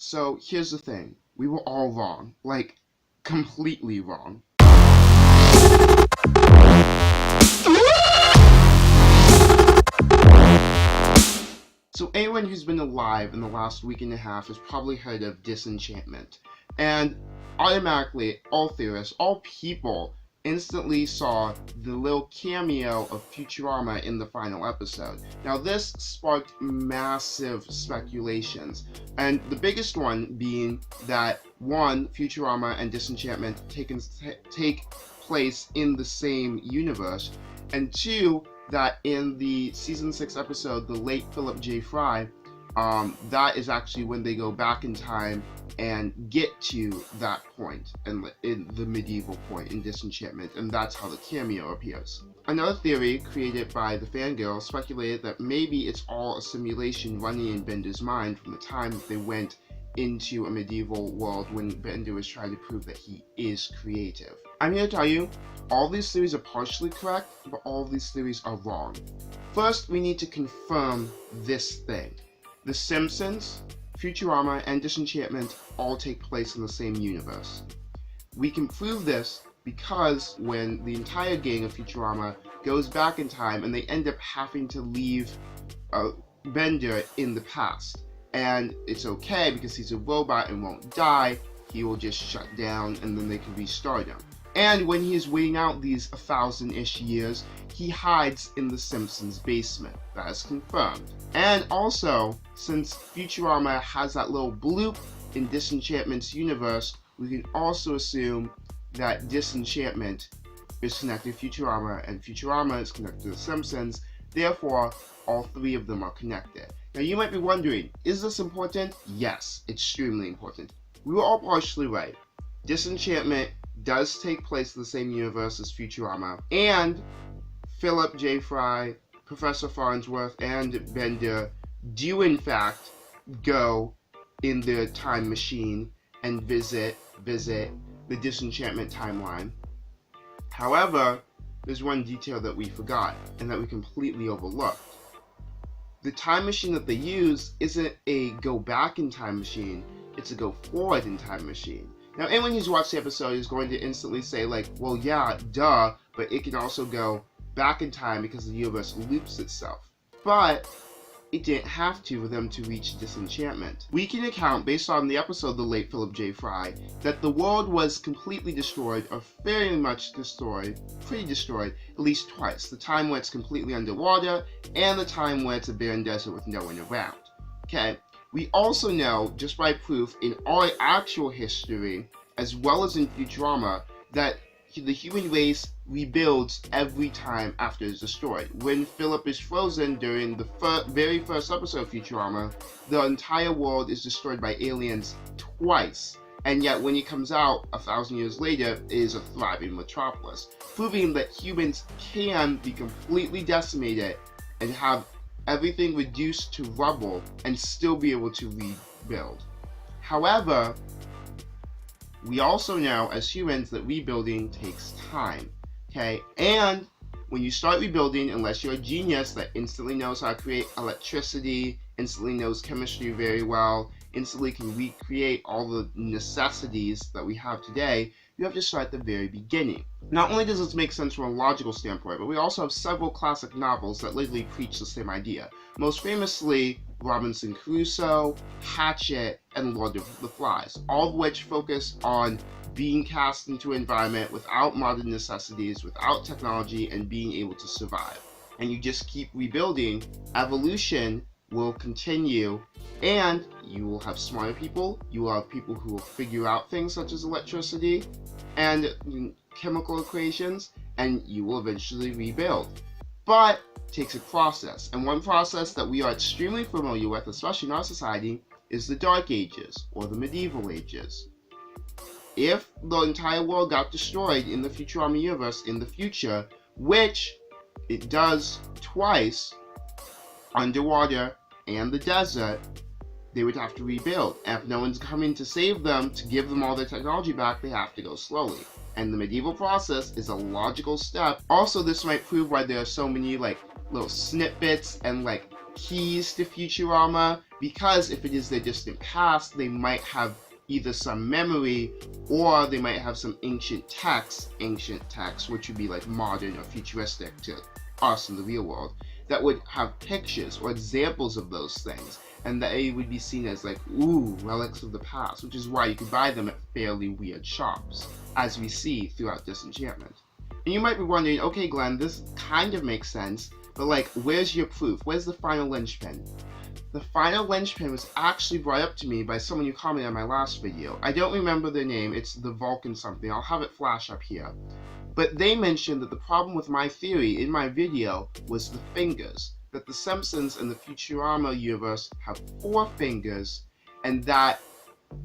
So here's the thing. We were all wrong. Like, completely wrong. So anyone who's been alive in the last week and a half has probably heard of Disenchantment. And automatically, all theorists, all people, instantly saw the little cameo of Futurama in the final episode. Now this sparked massive speculations, and the biggest one being that one, Futurama and Disenchantment take place in the same universe, and two, that in the season 6 episode, The Late Philip J. Fry, that is actually when they go back in time and get to that point in the medieval point in Disenchantment, and that's how the cameo appears. Another theory created by the fangirl speculated that maybe it's all a simulation running in Bender's mind from the time that they went into a medieval world when Bender was trying to prove that he is creative. I'm here to tell you, all these theories are partially correct, but all these theories are wrong. First, we need to confirm this thing. The Simpsons, Futurama, and Disenchantment all take place in the same universe. We can prove this because when the entire gang of Futurama goes back in time and they end up having to leave Bender in the past. And it's okay because he's a robot and won't die, he will just shut down and then they can restart him. And when he is waiting out these 1,000-ish years, he hides in the Simpsons' basement. That is confirmed. And also, since Futurama has that little bloop in Disenchantment's universe, we can also assume that Disenchantment is connected to Futurama and Futurama is connected to the Simpsons. Therefore, all three of them are connected. Now you might be wondering, is this important? Yes, extremely important. We were all partially right. Disenchantment does take place in the same universe as Futurama, and Philip J. Fry, Professor Farnsworth, and Bender do in fact go in the time machine and visit the Disenchantment timeline. However, there's one detail that we forgot and that we completely overlooked. The time machine that they use isn't a go back in time machine, it's a go forward in time machine. Now anyone who's watched the episode is going to instantly say like, well yeah, duh, but it can also go back in time because the universe loops itself. But it didn't have to for them to reach Disenchantment. We can account, based on the episode The Late Philip J. Fry, that the world was completely destroyed, or very much destroyed, pretty destroyed, at least twice. The time where it's completely underwater, and the time where it's a barren desert with no one around. Okay? We also know, just by proof in our actual history, as well as in Futurama, that the human race rebuilds every time after it's destroyed. When Philip is frozen during the very first episode of Futurama, the entire world is destroyed by aliens twice. And yet when he comes out 1,000 years later, it is a thriving metropolis, proving that humans can be completely decimated and have everything reduced to rubble and still be able to rebuild. However, we also know as humans that rebuilding takes time, okay? And when you start rebuilding, unless you're a genius that instantly knows how to create electricity, instantly knows chemistry very well, instantly can recreate all the necessities that we have today, you have to start at the very beginning. Not only does this make sense from a logical standpoint, but we also have several classic novels that literally preach the same idea. Most famously, Robinson Crusoe, Hatchet, and Lord of the Flies, all of which focus on being cast into an environment without modern necessities, without technology, and being able to survive. And you just keep rebuilding, evolution will continue, and you will have smarter people, you will have people who will figure out things such as electricity and chemical equations, and you will eventually rebuild. But it takes a process, and one process that we are extremely familiar with, especially in our society, is the Dark Ages, or the Medieval Ages. If the entire world got destroyed in the Futurama universe in the future, which it does twice, underwater and the desert, they would have to rebuild. And if no one's coming to save them, to give them all their technology back, they have to go slowly. And the medieval process is a logical step. Also, this might prove why there are so many like little snippets and like keys to Futurama, because if it is their distant past, they might have either some memory or they might have some ancient text, which would be like modern or futuristic to us in the real world, that would have pictures or examples of those things, and they would be seen as like, ooh, relics of the past, which is why you could buy them at fairly weird shops, as we see throughout Disenchantment. And you might be wondering, okay Glenn, this kind of makes sense, but like, where's your proof? Where's the final linchpin? The final linchpin was actually brought up to me by someone who commented on my last video. I don't remember their name, it's the Vulcan something, I'll have it flash up here. But they mentioned that the problem with my theory in my video was the fingers. That the Simpsons and the Futurama universe have 4 fingers, and that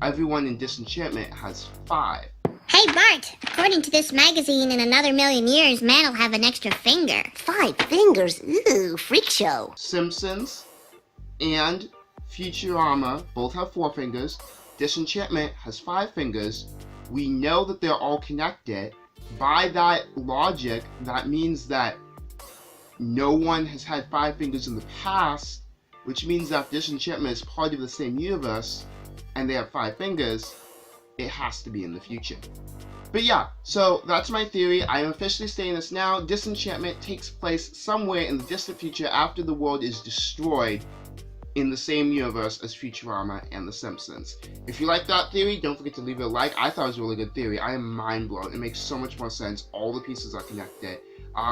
everyone in Disenchantment has 5. Hey Bart, according to this magazine, in another million years, man will have an extra finger. 5 fingers? Ooh, freak show. Simpsons and Futurama both have 4 fingers. Disenchantment has 5 fingers. We know that they're all connected. By that logic, that means that no one has had 5 fingers in the past, which means that Disenchantment is part of the same universe, and they have 5 fingers, it has to be in the future. But yeah, so that's my theory. I am officially saying this now. Disenchantment takes place somewhere in the distant future after the world is destroyed, in the same universe as Futurama and The Simpsons. If you like that theory, don't forget to leave it a like. I thought it was a really good theory. I am mind blown. It makes so much more sense. All the pieces are connected.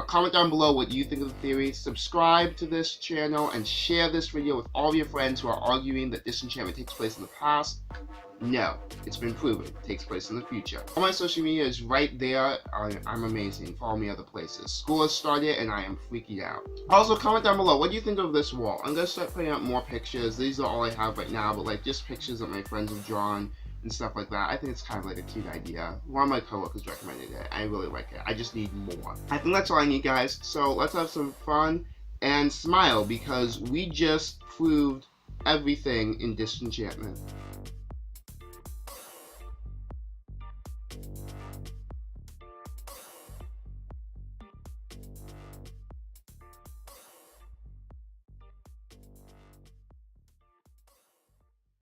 Comment down below what you think of the theory. Subscribe to this channel and share this video with all of your friends who are arguing that Disenchantment takes place in the past. No, it's been proven. It takes place in the future. All my social media is right there. I'm amazing. Follow me other places. School has started and I am freaking out. Also, comment down below, what do you think of this wall? I'm going to start putting up more pictures. These are all I have right now, but like just pictures that my friends have drawn and stuff like that. I think it's kind of like a cute idea. One of my coworkers recommended it. I really like it. I just need more. I think that's all I need, guys. So let's have some fun and smile, because we just proved everything in Disenchantment.